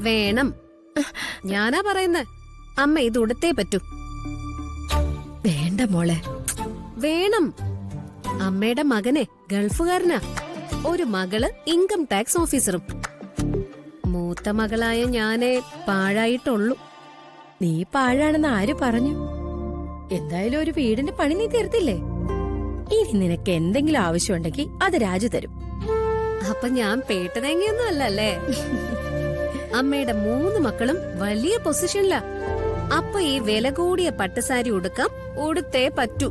വേണം. ഞാനാ പറയുന്നേ, അമ്മ ഇത് ഉടുത്തേ പറ്റൂ. വേണ്ട മോളെ. വേണം. അമ്മയുടെ മകനെ ഗൾഫുകാരനാ, ഒരു മകള് ഇൻകം ടാക്സ് ഓഫീസറും. മൂത്ത മകളായ ഞാനേ പാഴായിട്ടുള്ളൂ. നീ പാഴാണെന്ന് ആര് പറഞ്ഞു? എന്തായാലും ഒരു വീടിന്റെ പണി നീ തീർത്തില്ലേ? ഇനി നിനക്ക് എന്തെങ്കിലും ആവശ്യമുണ്ടെങ്കിൽ അത് രാജു തരും. അപ്പൊ ഞാൻ പേട്ടതേങ്ങയൊന്നും അല്ലല്ലേ? അമ്മയുടെ 3 മക്കളും വലിയ പൊസിഷനിലാ. അപ്പൊ ഈ വില കൂടിയ പട്ടുസാരി ഉടുക്കാം, ഉടുത്തേ പറ്റൂ.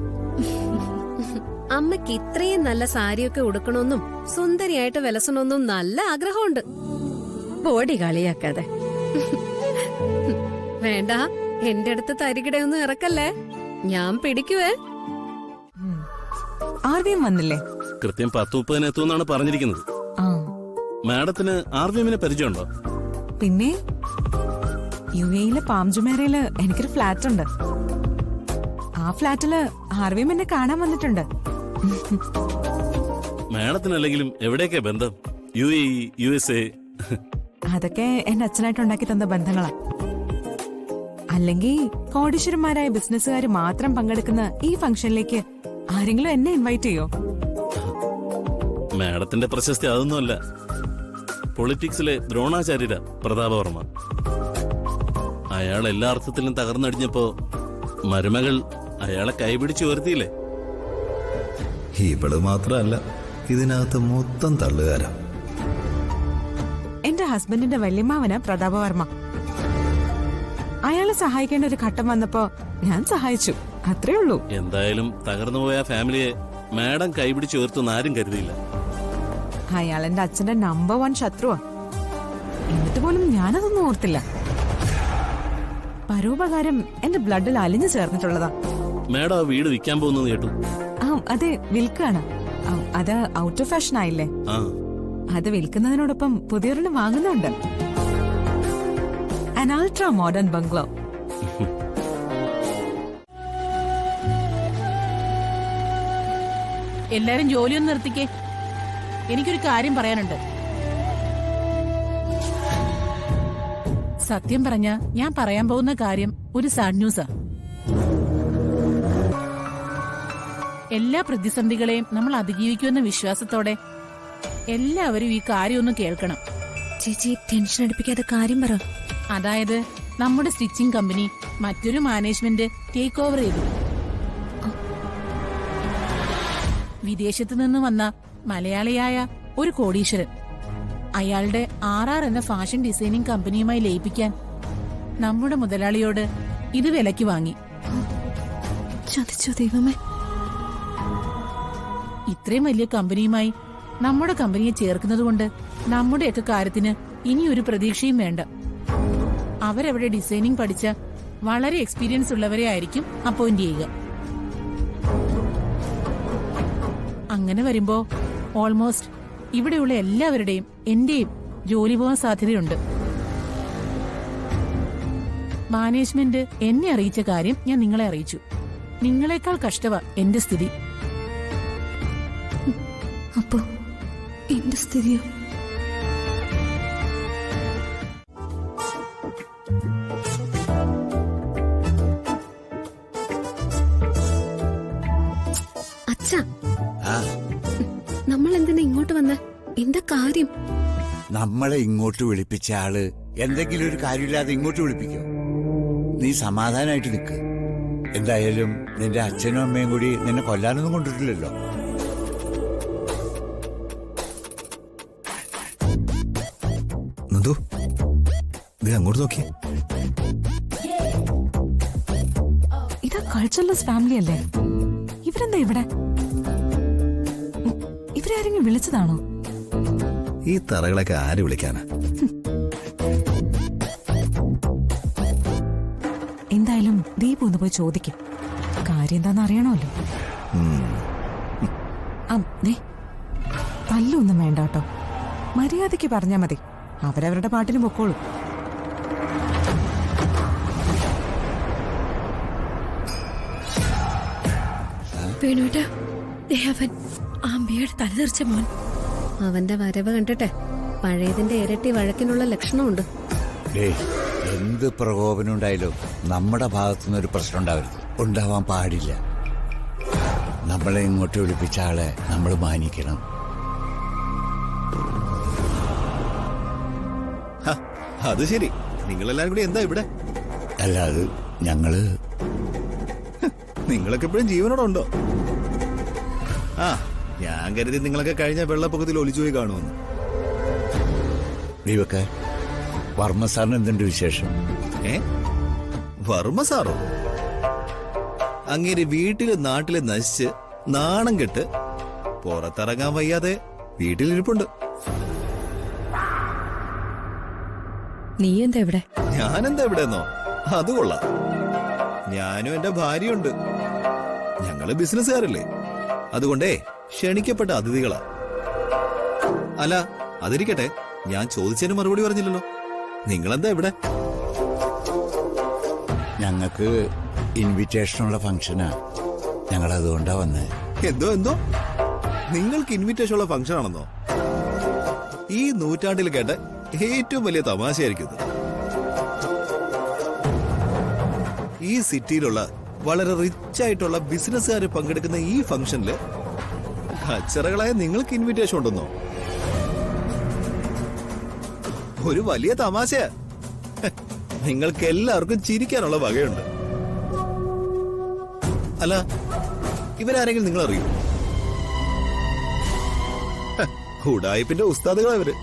അമ്മയ്ക്ക് ഇത്രയും നല്ല സാരിയൊക്കെ ഉടുക്കണമെന്നും സുന്ദരിയായിട്ട് വിലസണമെന്നും നല്ല ആഗ്രഹമുണ്ട്. ബോഡി കളിയാക്കാതെ. വേണ്ട, എന്റെ അടുത്ത് തരികിടയൊന്നും ഇറക്കല്ലേ, ഞാൻ പിടിക്കുവേ. ആർവിയും വന്നില്ലേ? കൃത്യം 10:30 എത്തുമെന്നാണ് പറഞ്ഞിരിക്കുന്നത്. മാഡത്തിന് ആർവിഎമ്മിനെ പരിചയമുണ്ടോ? പിന്നെ യുഎയിലെ പാംജുമേരയില് എനിക്കൊരു ഫ്ലാറ്റ് ഉണ്ട്. ആ ഫ്ലാറ്റില് ആർവിയും എന്നെ കാണാൻ വന്നിട്ടുണ്ട്. മാഡത്തിനല്ലെങ്കിലും എവിടെയൊക്കെ ബന്ധം? UAE, USA? അതൊക്കെ എന്റെ അച്ഛനായിട്ട് ഉണ്ടാക്കി തന്ന ബന്ധങ്ങളാ. അല്ലെങ്കിൽ കോടീശ്വരന്മാരായ ബിസിനസ്സുകാര് മാത്രം പങ്കെടുക്കുന്ന ഈ ഫംഗ്ഷനിലേക്ക് ആരെങ്കിലും എന്നെ ഇൻവൈറ്റ് ചെയ്യോ? മാഡത്തിന്റെ പ്രശസ്തി അതൊന്നുമല്ല. പൊളിറ്റിക്സിലെ ദ്രോണാചാര്യര പ്രതാപവർമ്മ. അയാൾ എല്ലാ അർത്ഥത്തിലും തകർന്നടിഞ്ഞപ്പോ മരുമകൾ അയാളെ കൈപിടിച്ച് ഉയർത്തിയില്ലേ? ഇവള് മാത്രല്ല, ഇതിനകത്ത് മൊത്തം തള്ളുകാരാ. എന്റെ ഹസ്ബൻഡിന്റെ വല്യമ്മാവന് പ്രതാപവർമ്മ. അയാളെ സഹായിക്കേണ്ട ഒരു ഘട്ടം വന്നപ്പോ ഞാൻ സഹായിച്ചു, അത്രേ ഉള്ളൂ. എന്തായാലും തകർന്നുപോയ ഫാമിലിയെ മാഡം കൈപിടിച്ച് ഉയർത്തുന്ന ആരും കരുതിയില്ല. അയാൾ എന്റെ അച്ഛന്റെ നമ്പർ 1 ശത്രുവാ. എന്നിട്ട് പോലും ഞാനതൊന്നും ഓർത്തില്ല. പരോപകാരം എന്റെ ബ്ലഡിൽ അലിഞ്ഞു ചേർന്നിട്ടുള്ളതാ. മാഡം ആ വീട് വിൽക്കാൻ പോകുന്നത് കേട്ടു. അതെ, വിൽക്കാണ്. അത് ഔട്ട് ഓഫ് ഫാഷൻ ആയില്ലേ? അത് വിൽക്കുന്നതിനോടൊപ്പം പുതിയൊരെണ്ണം വാങ്ങുന്നുണ്ട്. An ultra modern bungalow. എല്ലാരും ജോലിയൊന്നും നിർത്തിക്കേ, എനിക്കൊരു കാര്യം പറയാനുണ്ട്. സത്യം പറഞ്ഞ ഞാൻ പറയാൻ പോകുന്ന കാര്യം ഒരു സാഡ് ന്യൂസാ. എല്ലാ പ്രതിസന്ധികളെയും നമ്മൾ അതിജീവിക്കുമെന്ന വിശ്വാസത്തോടെ എല്ലാവരും ഈ കാര്യം ഒന്ന് കേൾക്കണം. ചേച്ചി ടെൻഷൻ അടുപ്പിക്കാതെ കാര്യം പറ. അതായത് നമ്മുടെ സ്റ്റിച്ചിങ് കമ്പനി മറ്റൊരു മാനേജ്മെന്റ് ടേക്ക് ഓവർ ചെയ്തു. വിദേശത്തു നിന്ന് വന്ന മലയാളിയായ ഒരു കോടീശ്വരൻ അയാളുടെ RR എന്ന ഫാഷൻ ഡിസൈനിങ് കമ്പനിയുമായി ലയിപ്പിക്കാൻ നമ്മുടെ മുതലാളിയോട് ഇത് വിലയ്ക്ക് വാങ്ങി. ചതിച്ചോ ദൈവമേ. ഇത്രയും വലിയ കമ്പനിയുമായി നമ്മുടെ കമ്പനിയെ ചേർക്കുന്നതുകൊണ്ട് നമ്മുടെയൊക്കെ കാര്യത്തിന് ഇനിയൊരു പ്രതീക്ഷയും വേണ്ട. അവരവിടെ ഡിസൈനിങ് പഠിച്ച വളരെ എക്സ്പീരിയൻസ് ഉള്ളവരെ ആയിരിക്കും അപ്പോയിന്റ് ചെയ്യുക. അങ്ങനെ വരുമ്പോ ഓൾമോസ്റ്റ് ഇവിടെയുള്ള എല്ലാവരുടെയും എന്റെയും ജോലി പോകാൻ സാധ്യതയുണ്ട്. മാനേജ്മെന്റ് എന്നെ അറിയിച്ച കാര്യം ഞാൻ നിങ്ങളെ അറിയിച്ചു. നിങ്ങളെക്കാൾ കഷ്ടമാ എന്റെ സ്ഥിതി. അപ്പോ എന്റെ സ്ഥിതിയോ? അച്ഛാ, നമ്മൾ എന്തിനാ ഇങ്ങോട്ട് വന്ന? എന്താ കാര്യം? നമ്മളെ ഇങ്ങോട്ട് വിളിപ്പിച്ച ആള് എന്തെങ്കിലും ഒരു കാര്യമില്ലാതെ ഇങ്ങോട്ട് വിളിപ്പിക്കും. നീ സമാധാനായിട്ട് നിൽക്ക്. എന്തായാലും നിന്റെ അച്ഛനും അമ്മയും കൂടി നിന്നെ കൊല്ലാനൊന്നും കൊണ്ടിട്ടില്ലല്ലോ. നന്ദു, നീ അങ്ങോട്ട് നോക്കി. ഇതാ കൾച്ചർലെസ് ഫാമിലി അല്ലേ? ഇവരെന്താ ഇവിടെ? ഇവരാരെങ്കിലും വിളിച്ചതാണോ? ഈ തറകളൊക്കെ ആര് വിളിക്കാനാ? എന്തായാലും ദീപ് ഒന്ന് പോയി ചോദിക്കും. കാര്യം എന്താന്ന് അറിയണമല്ലോ. തല്ലൊന്നും വേണ്ട കേട്ടോ, മര്യാദയ്ക്ക് പറഞ്ഞാ മതി. അവരവരുടെ പാട്ടിന് പൊക്കോളൂ. വേണുട്ടാ, അവൻ അമ്മയുടെ തലതെറിച്ച മോൻ. അവന്റെ വരവ് കണ്ടിട്ടെ പഴയതിന്റെ ഇരട്ടി വഴക്കിനുള്ള ലക്ഷണമുണ്ട്. ഏയ് എന്ത് പ്രകോപനം ഉണ്ടായാലും നമ്മുടെ ഭാഗത്തുനിന്ന് ഒരു പ്രശ്നം ഉണ്ടാവരുത്, ഉണ്ടാവാൻ പാടില്ല. നമ്മളെ ഇങ്ങോട്ട് വിളിപ്പിച്ച ആളെ നമ്മൾ മാനിക്കണം. ഹ, അത് ശരി. നിങ്ങളെല്ലാരും കൂടി എന്താ ഇവിടെ? അല്ല, അത് ഞങ്ങള് നിങ്ങളൊക്കെ എപ്പോഴും ജീവനോടുണ്ടോ? ആ, ഞാൻ കരുതി നിങ്ങളൊക്കെ കഴിഞ്ഞ വെള്ളപ്പൊക്കത്തിൽ ഒലിച്ചുപോയി കാണുമെന്ന്. ദീപക്കെ, വർമ്മ സാറിന് എന്തുണ്ട് വിശേഷം? വർമ്മ സാറോ? അങ്ങേര് വീട്ടില് നാട്ടില് നശിച്ച് നാണം കെട്ട് പുറത്തിറങ്ങാൻ വയ്യാതെ വീട്ടിലിരിപ്പുണ്ട്. നീ എന്താ ഇവിടെ? ഞാനെന്താ എവിടെന്നോ? അത് കൊള്ളാം. ഞാനും എന്റെ ഭാര്യയുണ്ട്. ഞങ്ങള് ബിസിനസ്സുകാരല്ലേ, അതുകൊണ്ടേ ക്ഷണിക്കപ്പെട്ട അതിഥികളാ. അല്ല, അതിരിക്കട്ടെ, ഞാൻ ചോദിച്ചതിന് മറുപടി പറഞ്ഞില്ലല്ലോ. നിങ്ങളെന്താ ഇവിടെ? ഞങ്ങൾക്ക് ഇൻവിറ്റേഷനുള്ള ഫംഗ്ഷനാ, ഞങ്ങൾ അതുകൊണ്ടാ വന്നേ. എന്തോ നിങ്ങൾക്ക് ഇൻവിറ്റേഷൻ ഉള്ള ഫംഗ്ഷൻ ആണെന്നോ? ഈ നൂറ്റാണ്ടിൽ കേട്ട ഏറ്റവും വലിയ തമാശയായിരിക്കും ഇത്. ഈ സിറ്റിയിലുള്ള വളരെ റിച്ച് ആയിട്ടുള്ള ബിസിനസ്സുകാർ പങ്കെടുക്കുന്ന ഈ ഫംഗ്ഷനില് അച്ചറകളായ നിങ്ങൾക്ക് ഇൻവിറ്റേഷൻ ഉണ്ടെന്നോ? ഒരു വലിയ തമാശയാ. നിങ്ങൾക്ക് എല്ലാവർക്കും ചിരിക്കാനുള്ള വകയുണ്ട്. അല്ല, ഇവരാരെങ്കിലും നിങ്ങൾ അറിയൂ? ഉഡായിപ്പിന്റെ ഉസ്താദുകളാ ഇവര്.